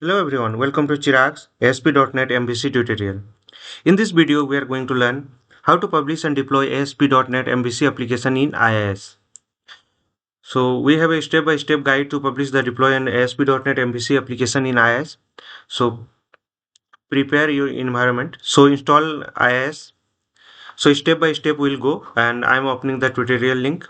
Hello everyone, welcome to Chirags ASP.NET MVC tutorial. In this video, we are going to learn how to publish and deploy ASP.NET MVC application in IIS. So we have a step-by-step guide to publish the deploy and ASP.NET MVC application in IIS. So prepare your environment. So install IIS. So step by step we'll go, and I'm opening the tutorial link.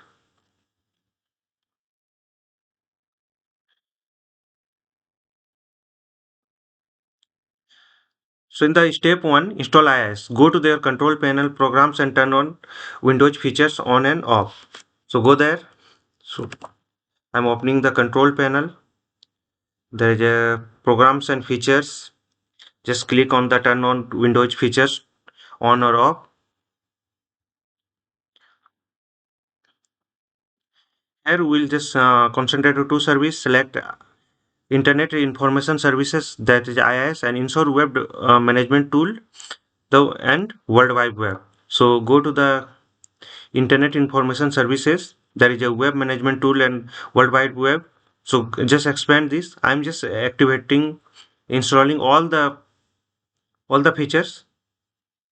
So in the step 1, install IIS. Go to their control panel, programs, and turn on Windows features on and off. So go there. So I'm opening the control panel. There is a programs and features. Just click on the turn on Windows features on or off. Here we'll just concentrate to two service. Select Internet Information Services, that is IIS, and install Web Management Tool, and World Wide Web. So go to the Internet Information Services. There is a Web Management Tool and World Wide Web. So just expand this. I'm just activating, installing all the features.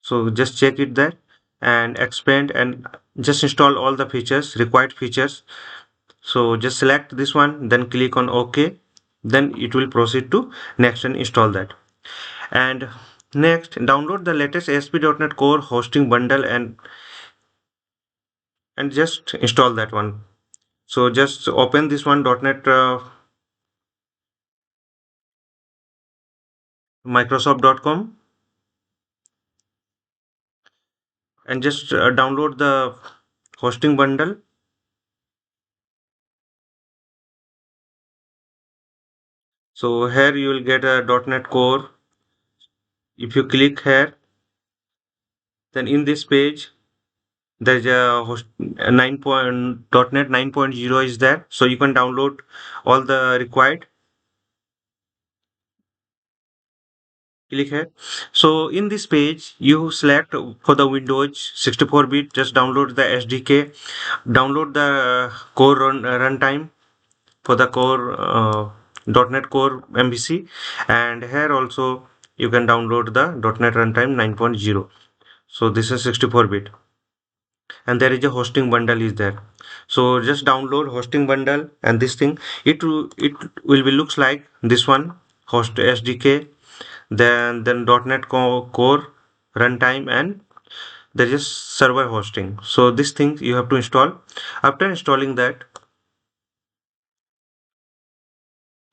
So just check it there and expand and just install all the features, required features. So just select this one, then click on OK. Then it will proceed to next and install that. And next, download the latest ASP.NET Core hosting bundle and just install that one. So just open this one, .NET Microsoft.com, and just download the hosting bundle. So here you will get a .NET Core. If you click here, then in this page there's a host, a 9 point, .NET 9.0 is there, so you can download all the required. Click here. So in this page you select for the Windows 64-bit, just download the SDK, download the core runtime for the core .NET Core MVC, and here also you can download the .NET Runtime 9.0. So this is 64-bit, and there is a hosting bundle is there. So just download hosting bundle, and this thing it will be looks like this one, host SDK, then .NET Core runtime, and there is server hosting. So this thing you have to install. After installing that,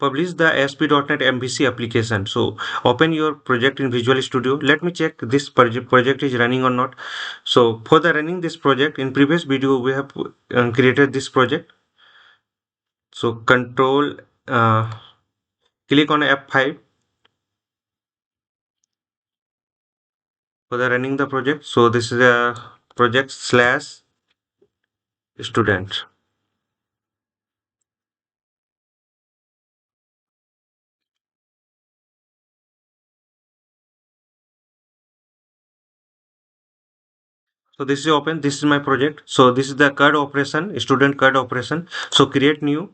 publish the ASP.NET MVC application. So open your project in Visual Studio. Let me check this project is running or not. So for the running this project, in previous video we have created this project. So control click on F5 for the running the project. So this is a project slash student. So this is open. This is my project. So this is the CUD operation, student CUD operation. So create new.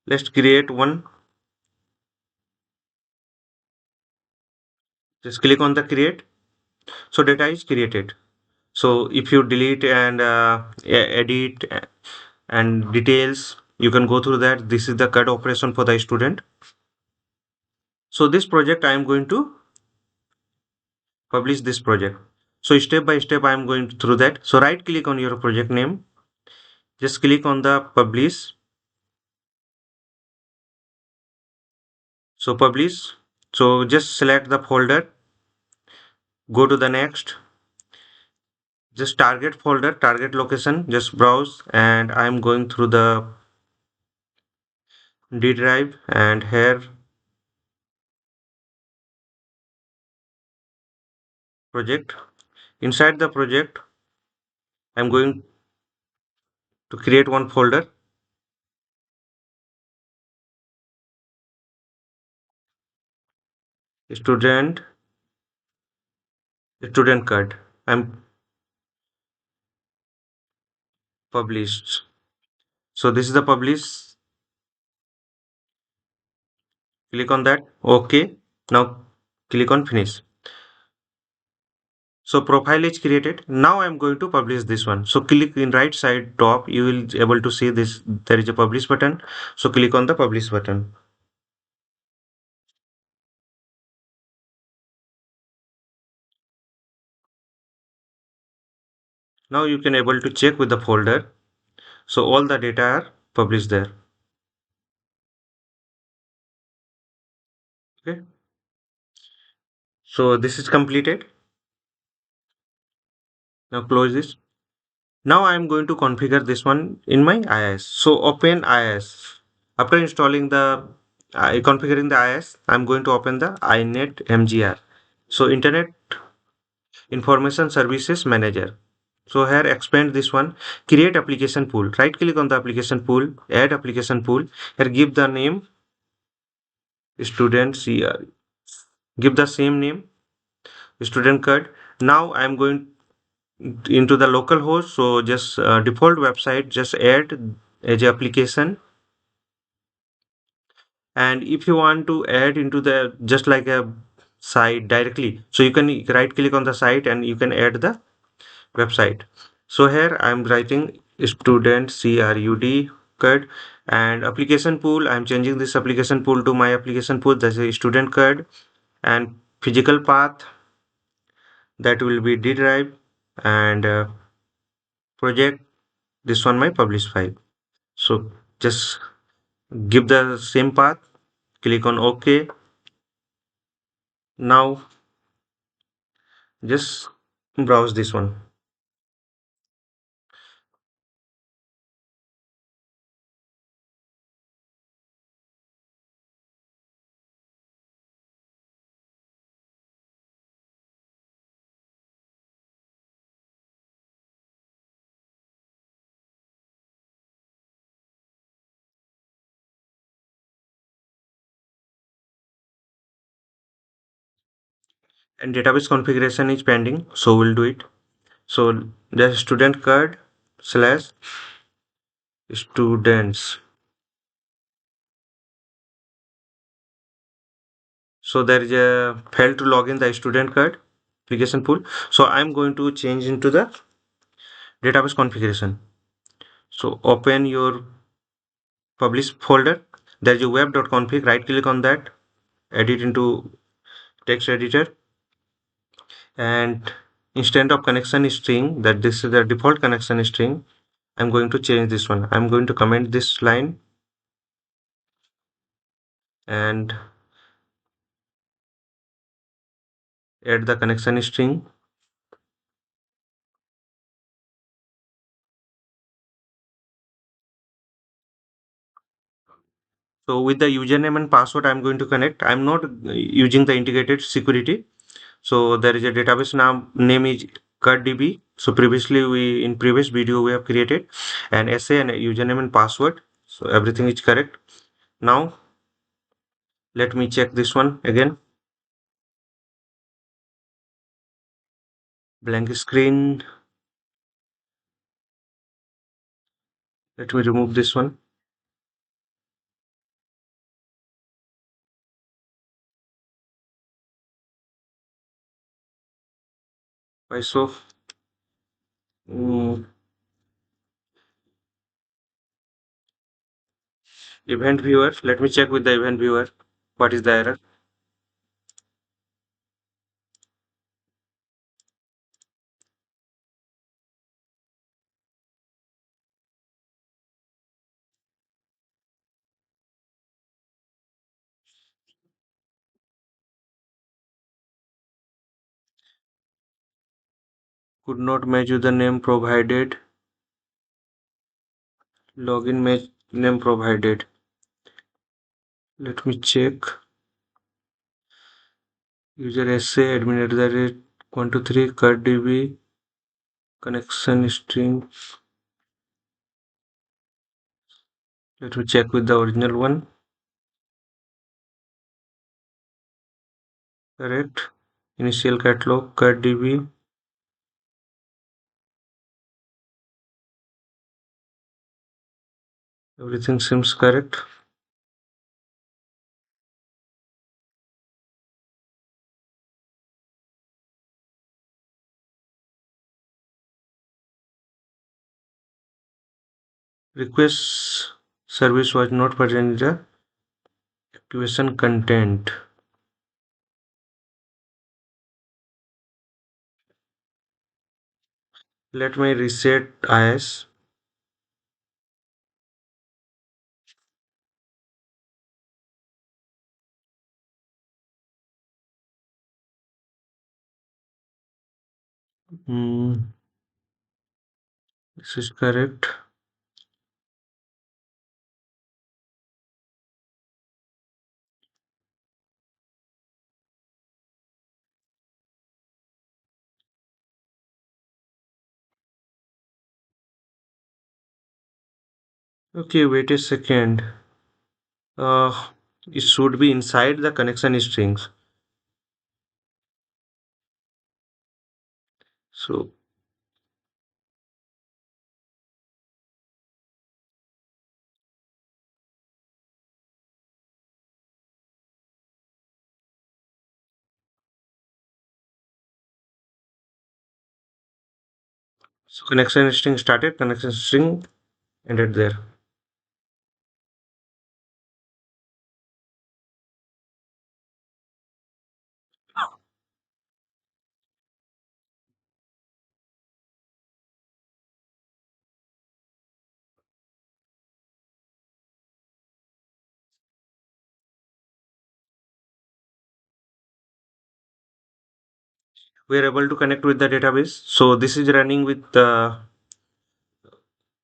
Let's create one. Just click on the create. So data is created. So if you delete and edit and details, you can go through that. This is the CUD operation for the student. So this project I am going to publish this project. So step by step I am going through that. So right click on your project name, just click on the publish. So publish. So just select the folder, go to the next, just target folder, target location, just browse, and I am going through the D drive, and here project. Inside the project I am going to create one folder, student CUD. I'm published. So this is the publish. Click on that. OK. Now click on finish. So profile is created. Now I'm going to publish this one. So click in right side top. You will able to see this. There is a publish button. So click on the publish button. Now you can able to check with the folder. So all the data are published there. Okay. So this is completed. Now close this. Now I am going to configure this one in my IIS. So open IIS. After installing the configuring the IIS, I'm going to open the inet mgr. So Internet Information Services Manager. So here expand this one, create application pool. Right click on the application pool, add application pool. Here give the name student CR. Give the same name student card. Now I am going into the local host. So just default website, just add as a application. And if you want to add into the just like a site directly, so you can right click on the site and you can add the website. So here I'm writing student CRUD card and application pool. I'm changing this application pool to my application pool. That's a student card and physical path that will be D drive and project. This one my publish file. So just give the same path. Click on OK. Now just browse this one. And database configuration is pending, so we'll do it. So the student card slash students. So there is a fail to log in the student card application pool. So I'm going to change into the database configuration. So open your publish folder. There is a web.config. Right click on that, edit into text editor, and instead of connection string, that this is the default connection string, I'm going to change this one. I'm going to comment this line and add the connection string. So with the username and password, I'm going to connect. I'm not using the integrated security. So there is a database name is CardDB. So previously in previous video we have created an essay and a username and password. So everything is correct. Now let me check this one again. Blank screen. Let me remove this one. Why so? Mm, event viewer. Let me check with the event viewer. What is the error? Could not match the name provided. Login match name provided. Let me check. User essay admin at the rate 123 CardDB connection string. Let me check with the original one. Correct. Initial catalog CardDB. Everything seems correct. Request service was not present in the activation content. Let me reset IIS. Hmm, this is correct. Okay, wait a second. Uh, it should be inside the connection strings. So, so connection string started, connection string ended there. We are able to connect with the database. So this is running with the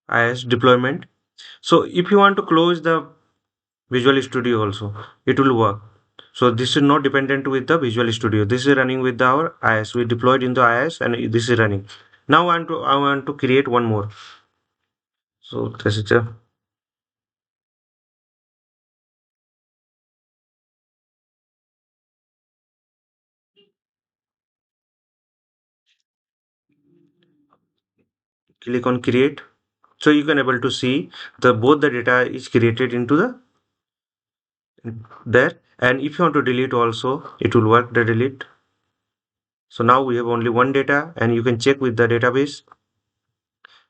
IIS deployment. So if you want to close the Visual Studio also, it will work. So this is not dependent with the Visual Studio. This is running with our IIS. We deployed in the IIS and this is running. Now I want to create one more. So this is a click on create. So you can able to see the both the data is created into the there. And if you want to delete also, it will work the delete. So now we have only one data and you can check with the database.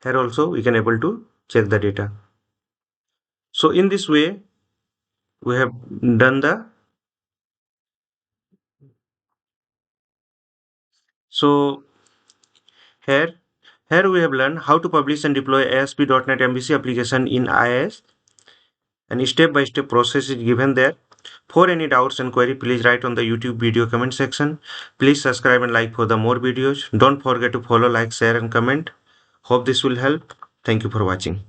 Here also we can able to check the data. So in this way we have done the so here here we have learned how to publish and deploy ASP.NET MVC application in IIS, and step by step process is given there. For any doubts and query, please write on the YouTube video comment section. Please subscribe and like for the more videos. Don't forget to follow, like, share and comment. Hope this will help. Thank you for watching.